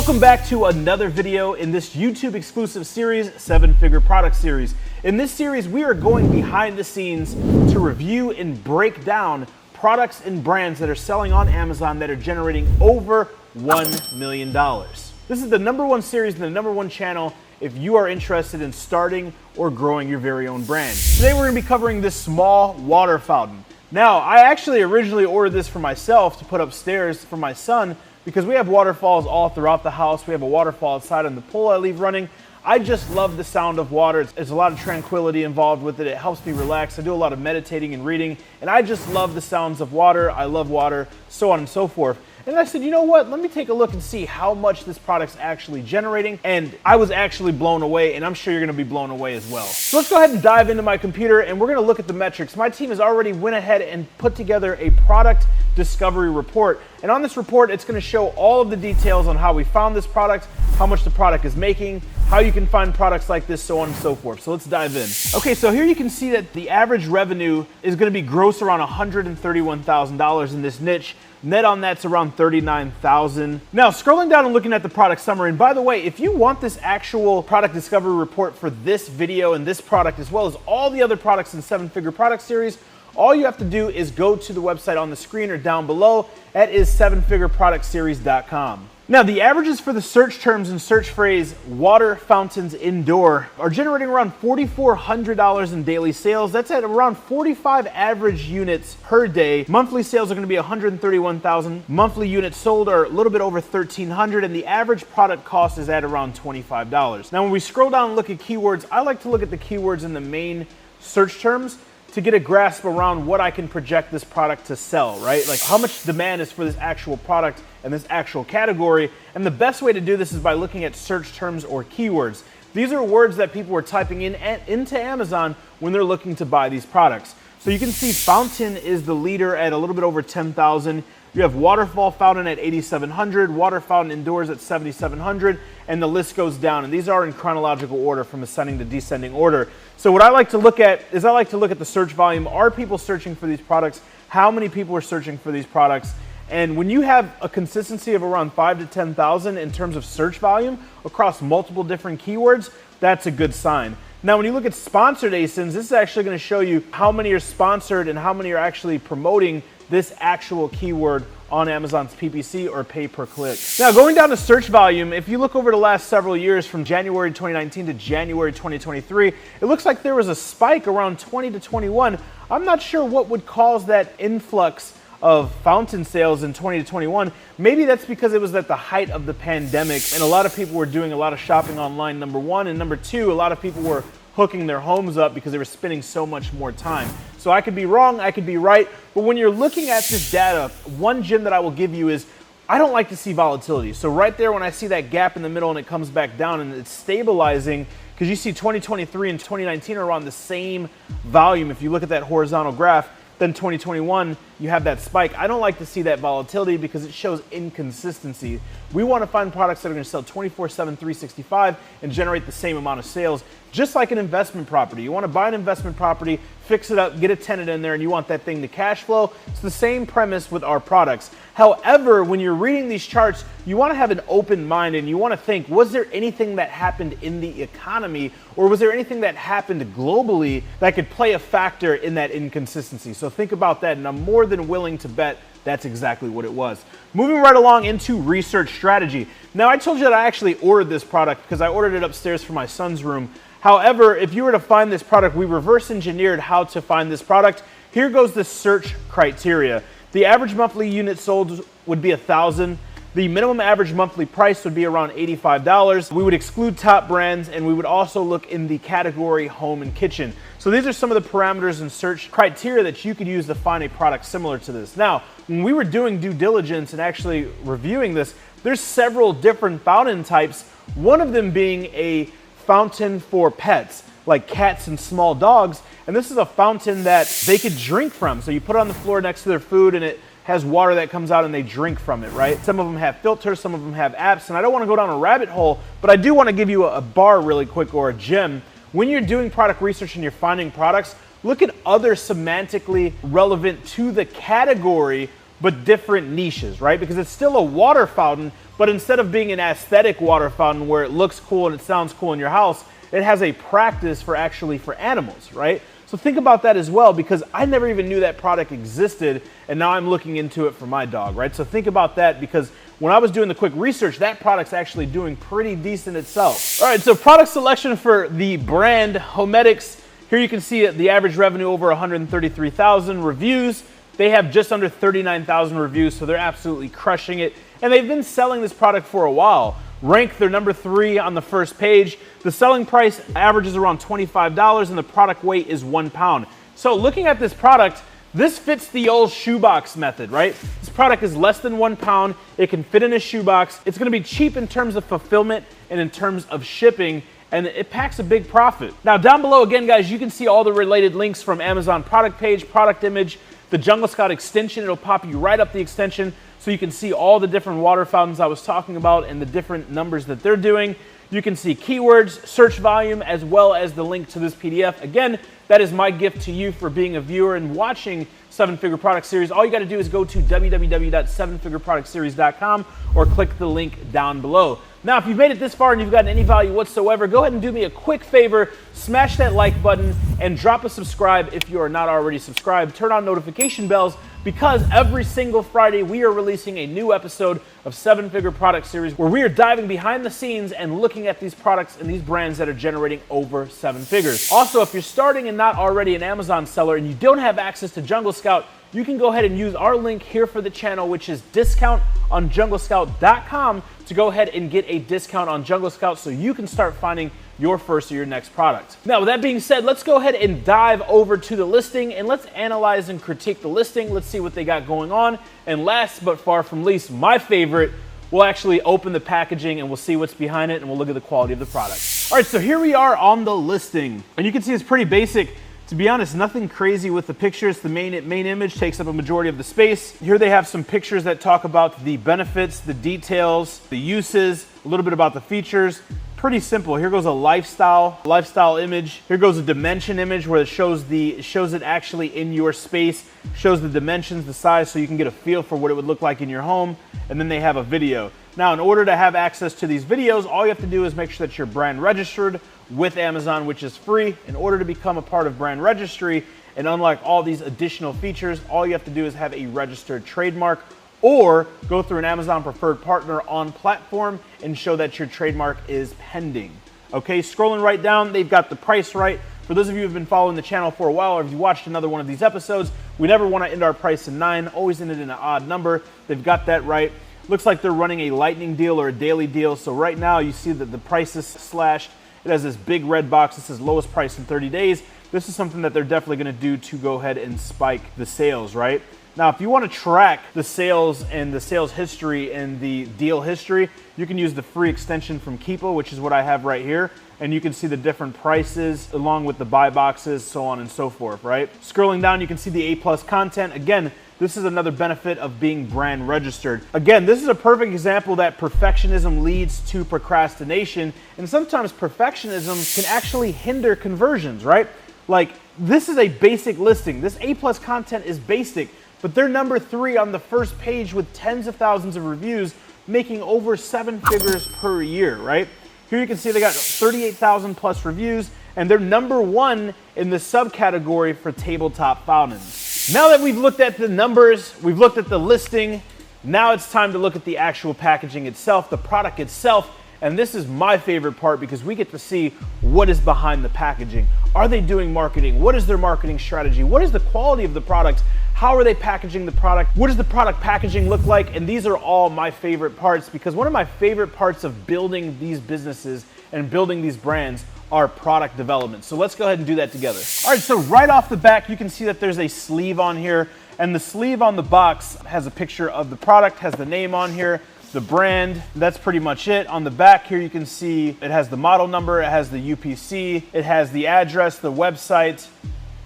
Welcome back to another video in this YouTube exclusive series, 7-Figure Product Series. In this series, we are going behind the scenes to review and break down products and brands that are selling on Amazon that are generating over $1 million. This is the #1 series and the #1 channel if you are interested in starting or growing your very own brand. Today we're going to be covering this small water fountain. Now, I actually originally ordered this for myself to put upstairs for my son because we have waterfalls all throughout the house. We have a waterfall outside on the pool I leave running. I just love the sound of water. There's a lot of tranquility involved with it. It helps me relax. I do a lot of meditating and reading, and I just love the sounds of water. I love water, so on and so forth. And I said, you know what, let me take a look and see how much this product's actually generating. And I was actually blown away, and I'm sure you're gonna be blown away as well. So let's go ahead and dive into my computer, and we're gonna look at the metrics. My team has already went ahead and put together a product discovery report. And on this report, it's gonna show all of the details on how we found this product, how much the product is making, how you can find products like this, so on and so forth. So let's dive in. Okay, so here you can see that the average revenue is gonna be gross around $131,000 in this niche. Net on that's around $39,000. Now, scrolling down and looking at the product summary, and by the way, if you want this actual product discovery report for this video and this product, as well as all the other products in 7-Figure Product Series, all you have to do is go to the website on the screen or down below. That is 7figureproductseries.com. Now, the averages for the search terms and search phrase water fountains indoor are generating around $4,400 in daily sales. That's at around 45 average units per day. Monthly sales are going to be 131,000. Monthly units sold are a little bit over 1,300, and the average product cost is at around $25. Now, when we scroll down and look at keywords, I like to look at the keywords in the main search terms to get a grasp around what I can project this product to sell, right? Like how much demand is for this actual product and this actual category. And the best way to do this is by looking at search terms or keywords. These are words that people are typing into Amazon when they're looking to buy these products. So you can see fountain is the leader at a little bit over 10,000. You have waterfall fountain at 8,700, water fountain indoors at 7,700, and the list goes down. And these are in chronological order from ascending to descending order. So what I like to look at is I like to look at the search volume. Are people searching for these products? How many people are searching for these products? And when you have a consistency of around 5,000 to 10,000 in terms of search volume across multiple different keywords, that's a good sign. Now, when you look at sponsored ASINs, this is actually going to show you how many are sponsored and how many are actually promoting this actual keyword on Amazon's PPC or pay per click. Now, going down to search volume, if you look over the last several years from January 2019 to January 2023, it looks like there was a spike around 20 to 21. I'm not sure what would cause that influx of fountain sales in 20 to 21. Maybe that's because it was at the height of the pandemic and a lot of people were doing a lot of shopping online, #1, and #2, a lot of people were hooking their homes up because they were spending so much more time. So I could be wrong, I could be right, but when you're looking at this data, one gem that I will give you is I don't like to see volatility. So right there when I see that gap in the middle and it comes back down and it's stabilizing, because you see 2023 and 2019 are around the same volume. If you look at that horizontal graph, then 2021, you have that spike. I don't like to see that volatility because it shows inconsistency. We want to find products that are going to sell 24/7, 365 and generate the same amount of sales, just like an investment property. You want to buy an investment property, fix it up, get a tenant in there, and you want that thing to cash flow. It's the same premise with our products. However, when you're reading these charts, you want to have an open mind and you want to think, was there anything that happened in the economy or was there anything that happened globally that could play a factor in that inconsistency? So think about that, and I'm more than willing to bet that's exactly what it was. Moving right along into research strategy. Now, I told you that I actually ordered this product because I ordered it upstairs for my son's room. However, if you were to find this product, we reverse engineered how to find this product. Here goes the search criteria. The average monthly unit sold would be 1,000. The minimum average monthly price would be around $85. We would exclude top brands, and we would also look in the category home and kitchen. So these are some of the parameters and search criteria that you could use to find a product similar to this. Now, when we were doing due diligence and actually reviewing this, there's several different fountain types, one of them being a fountain for pets, like cats and small dogs. And this is a fountain that they could drink from. So you put it on the floor next to their food and it has water that comes out and they drink from it, right? Some of them have filters, some of them have apps, and I don't want to go down a rabbit hole, but I do want to give you a bar really quick or a gem. When you're doing product research and you're finding products, look at other semantically relevant to the category but different niches, right? Because it's still a water fountain, but instead of being an aesthetic water fountain where it looks cool and it sounds cool in your house, it has a practice for animals, right? So think about that as well, because I never even knew that product existed, and now I'm looking into it for my dog, right? So think about that, because when I was doing the quick research, that product's actually doing pretty decent itself. All right, so product selection for the brand Homedics. Here you can see the average revenue over 133,000 reviews. They have just under 39,000 reviews, so they're absolutely crushing it. And they've been selling this product for a while. Ranked, they're number 3 on the first page. The selling price averages around $25, and the product weight is 1 pound. So looking at this product, this fits the old shoebox method, right? This product is less than 1 pound. It can fit in a shoebox. It's gonna be cheap in terms of fulfillment and in terms of shipping, and it packs a big profit. Now down below, again, guys, you can see all the related links from Amazon product page, product image, the Jungle Scout extension. It'll pop you right up the extension so you can see all the different water fountains I was talking about and the different numbers that they're doing. You can see keywords, search volume, as well as the link to this PDF. Again, that is my gift to you for being a viewer and watching 7-Figure Product Series. All you got to do is go to www.7figureproductseries.com or click the link down below. Now, if you've made it this far and you've gotten any value whatsoever, go ahead and do me a quick favor, smash that like button and drop a subscribe if you are not already subscribed. Turn on notification bells, because every single Friday we are releasing a new episode of 7-Figure Product Series where we are diving behind the scenes and looking at these products and these brands that are generating over 7 figures. Also, if you're starting and not already an Amazon seller and you don't have access to Jungle Scout, you can go ahead and use our link here for the channel, which is discount on junglescout.com, to go ahead and get a discount on Jungle Scout so you can start finding your first or your next product. Now, with that being said, let's go ahead and dive over to the listing and let's analyze and critique the listing. Let's see what they got going on. And last but far from least, my favorite, we'll actually open the packaging and we'll see what's behind it and we'll look at the quality of the product. All right, so here we are on the listing. And you can see it's pretty basic. To be honest, nothing crazy with the pictures. The main image takes up a majority of the space. Here they have some pictures that talk about the benefits, the details, the uses, a little bit about the features. Pretty simple. Here goes a lifestyle image. Here goes a dimension image where it shows it actually in your space, shows the dimensions, the size, so you can get a feel for what it would look like in your home. And then they have a video. Now, in order to have access to these videos, all you have to do is make sure that you're brand registered with Amazon, which is free. In order to become a part of brand registry and unlock all these additional features, all you have to do is have a registered trademark or go through an Amazon preferred partner on platform and show that your trademark is pending. Okay, scrolling right down, they've got the price right. For those of you who have been following the channel for a while, or if you watched another one of these episodes, we never want to end our price in 9, always end it in an odd number. They've got that right. Looks like they're running a lightning deal or a daily deal. So right now you see that the price is slashed. It has this big red box that says lowest price in 30 days. This is something that they're definitely going to do to go ahead and spike the sales, right? Now, if you want to track the sales and the sales history and the deal history, you can use the free extension from Keepo, which is what I have right here. And you can see the different prices along with the buy boxes, so on and so forth, right? Scrolling down, you can see the A+ content. Again, this is another benefit of being brand registered. Again, this is a perfect example that perfectionism leads to procrastination, and sometimes perfectionism can actually hinder conversions, right? Like, this is a basic listing. This A+ content is basic, but they're number 3 on the first page with tens of thousands of reviews, making over 7 figures per year, right? Here you can see they got 38,000 plus reviews, and they're number 1 in the subcategory for tabletop fountains. Now that we've looked at the numbers, we've looked at the listing, now it's time to look at the actual packaging itself, the product itself. And this is my favorite part because we get to see what is behind the packaging. Are they doing marketing? What is their marketing strategy? What is the quality of the product? How are they packaging the product? What does the product packaging look like? And these are all my favorite parts, because one of my favorite parts of building these businesses and building these brands are product development. So let's go ahead and do that together. All right, so right off the back, you can see that there's a sleeve on here, and the sleeve on the box has a picture of the product, has the name on here, the brand. That's pretty much it. On the back here, you can see it has the model number, it has the UPC, it has the address, the website,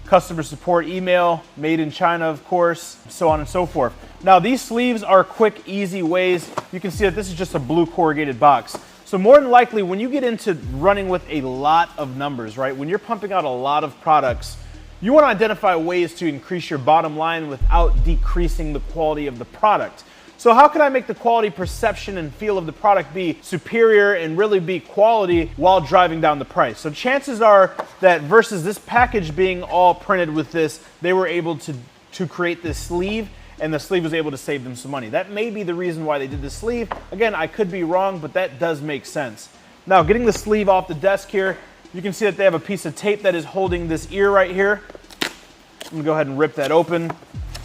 customer support email, made in China, of course, so on and so forth. Now, these sleeves are quick, easy ways. You can see that this is just a blue corrugated box. So more than likely, when you get into running with a lot of numbers, right, when you're pumping out a lot of products, You want to identify ways to increase your bottom line without decreasing the quality of the product. So how can I make the quality perception and feel of the product be superior and really be quality while driving down the price? So chances are that versus this package being all printed with this, they were able to create this sleeve, and the sleeve was able to save them some money. That may be the reason why they did the sleeve. Again, I could be wrong, but that does make sense. Now, getting the sleeve off the desk here, you can see that they have a piece of tape that is holding this ear right here. I'm gonna go ahead and rip that open.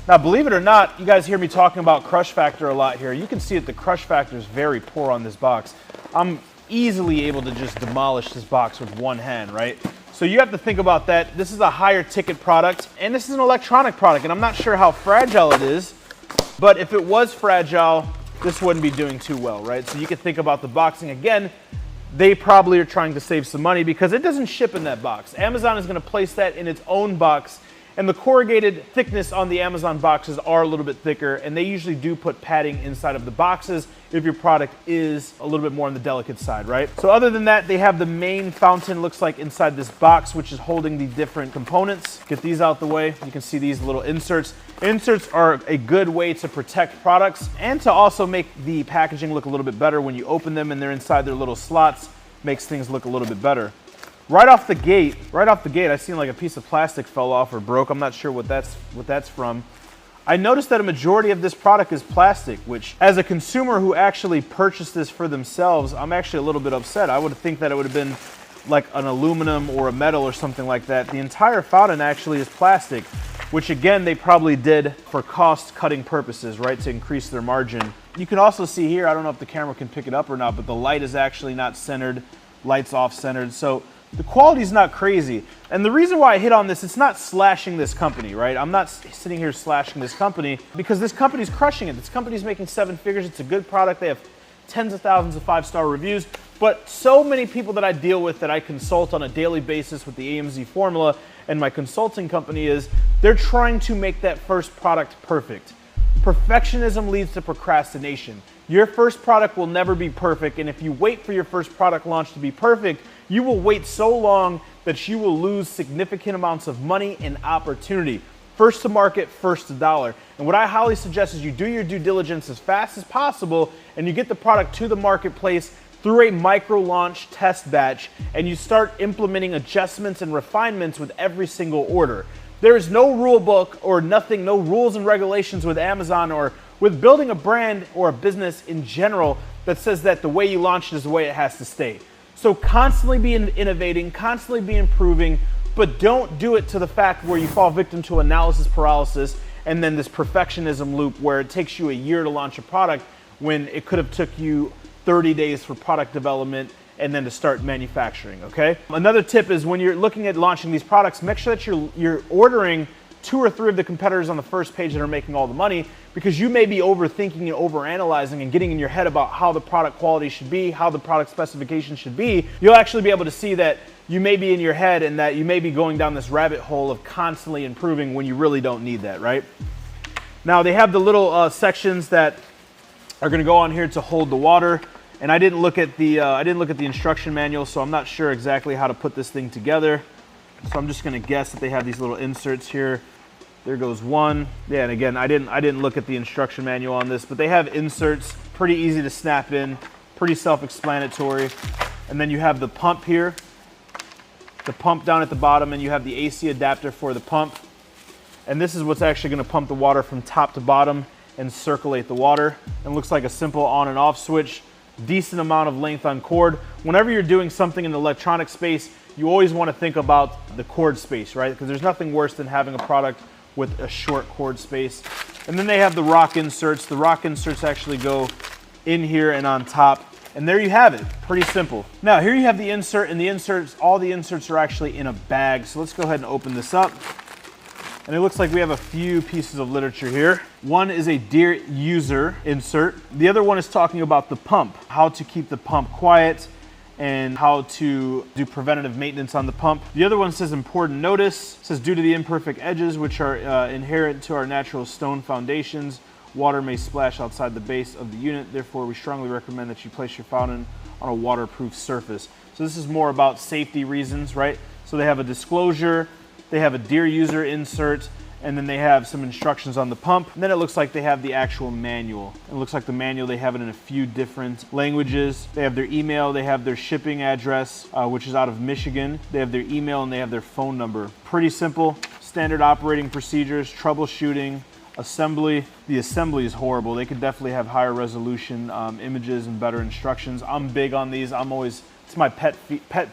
Now, believe it or not, you guys hear me talking about crush factor a lot here. You can see that the crush factor is very poor on this box. I'm easily able to just demolish this box with one hand, right? So you have to think about that. This is a higher ticket product, and this is an electronic product, and I'm not sure how fragile it is, but if it was fragile, this wouldn't be doing too well, right? So you can think about the boxing again. They probably are trying to save some money because it doesn't ship in that box. Amazon is going to place that in its own box, and the corrugated thickness on the Amazon boxes are a little bit thicker, and they usually do put padding inside of the boxes if your product is a little bit more on the delicate side, right? So other than that, they have the main fountain, looks like inside this box, which is holding the different components. Get these out the way. You can see these little inserts. Inserts are a good way to protect products and to also make the packaging look a little bit better when you open them and they're inside their little slots. Makes things look a little bit better. Right off the gate, I seen like a piece of plastic fell off or broke. I'm not sure what that's from. I noticed that a majority of this product is plastic, which as a consumer who actually purchased this for themselves, I'm actually a little bit upset. I would think that it would have been like an aluminum or a metal or something like that. The entire fountain actually is plastic, which again, they probably did for cost cutting purposes, right? To increase their margin. You can also see here, I don't know if the camera can pick it up or not, but the light is actually not centered, light's off centered. So the quality is not crazy. And the reason why I hit on this, it's not slashing this company, right? I'm not sitting here slashing this company because this company's crushing it. This company's making 7 figures. It's a good product. They have tens of thousands of 5-star reviews. But so many people that I deal with, that I consult on a daily basis with the AMZ formula and my consulting company is, they're trying to make that first product perfect. Perfectionism leads to procrastination. Your first product will never be perfect, and if you wait for your first product launch to be perfect, you will wait so long that you will lose significant amounts of money and opportunity. First to market, first to dollar. And what I highly suggest is you do your due diligence as fast as possible and you get the product to the marketplace through a micro launch test batch, and you start implementing adjustments and refinements with every single order. There is no rule book or nothing, no rules and regulations with Amazon or with building a brand or a business in general that says that the way you launch it is the way it has to stay. So constantly be innovating, constantly be improving, but don't do it to the fact where you fall victim to analysis paralysis and then this perfectionism loop where it takes you a year to launch a product when it could have took you 30 days for product development and then to start manufacturing, okay? Another tip is when you're looking at launching these products, make sure that you're ordering 2 or 3 of the competitors on the first page that are making all the money, because you may be overthinking and overanalyzing and getting in your head about how the product quality should be, how the product specification should be. You'll actually be able to see that you may be in your head and that you may be going down this rabbit hole of constantly improving when you really don't need that, right? Now they have the little sections that are gonna go on here to hold the water. And I didn't look at the instruction manual, so I'm not sure exactly how to put this thing together. So I'm just gonna guess that they have these little inserts here. There goes one. Yeah, and again, I didn't look at the instruction manual on this, but they have inserts, pretty easy to snap in, pretty self-explanatory. And then you have the pump here, the pump down at the bottom, and you have the AC adapter for the pump. And this is what's actually gonna pump the water from top to bottom and circulate the water. And it looks like a simple on and off switch. Decent amount of length on cord. Whenever you're doing something in the electronic space, you always want to think about the cord space, right? Because there's nothing worse than having a product with a short cord space. And then they have the rock inserts. The rock inserts actually go in here and on top. And there you have it, pretty simple. Now here you have the insert, and the inserts, all the inserts are actually in a bag. So let's go ahead and open this up. And it looks like we have a few pieces of literature here. One is a Dear User insert. The other one is talking about the pump, how to keep the pump quiet and how to do preventative maintenance on the pump. The other one says important notice. It says due to the imperfect edges which are inherent to our natural stone foundations, water may splash outside the base of the unit. Therefore, we strongly recommend that you place your fountain on a waterproof surface. So this is more about safety reasons, right? So they have a disclosure. They have a dear user insert, and then they have some instructions on the pump. And then it looks like they have the actual manual. It looks like the manual, they have it in a few different languages. They have their email, they have their shipping address, which is out of Michigan. They have their email and they have their phone number. Pretty simple, standard operating procedures, troubleshooting, assembly. The assembly is horrible. They could definitely have higher resolution images and better instructions. I'm big on these. It's my pet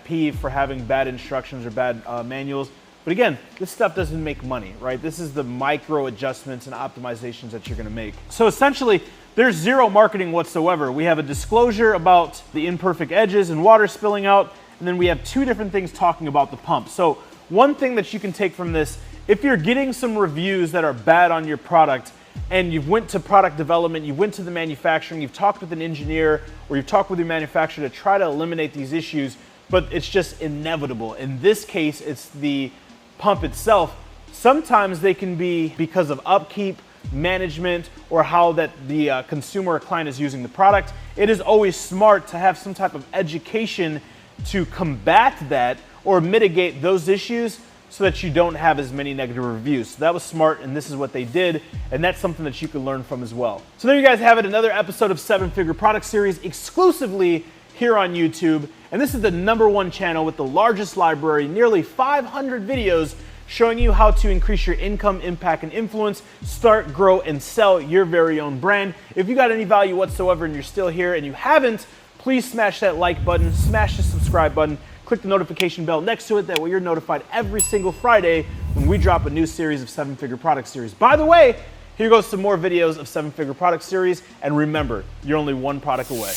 peeve for having bad instructions or bad manuals. But again, this stuff doesn't make money, right? This is the micro adjustments and optimizations that you're gonna make. So essentially, there's zero marketing whatsoever. We have a disclosure about the imperfect edges and water spilling out, and then we have two different things talking about the pump. So one thing that you can take from this, if you're getting some reviews that are bad on your product, and you've went to product development, you went to the manufacturing, you've talked with an engineer, or you've talked with your manufacturer to try to eliminate these issues, but it's just inevitable. In this case, it's the pump itself. Sometimes they can be because of upkeep, management, or how that the consumer or client is using the product. It is always smart to have some type of education to combat that or mitigate those issues so that you don't have as many negative reviews. So that was smart, and this is what they did, and that's something that you can learn from as well. So there you guys have it, another episode of 7-Figure Product Series exclusively here on YouTube. And this is the #1 channel with the largest library, nearly 500 videos showing you how to increase your income, impact, and influence, start, grow, and sell your very own brand. If you got any value whatsoever and you're still here and you haven't, please smash that like button, smash the subscribe button, click the notification bell next to it, that way you're notified every single Friday when we drop a new series of 7-Figure Product Series. By the way, here goes some more videos of 7-Figure Product Series, and remember, you're only one product away.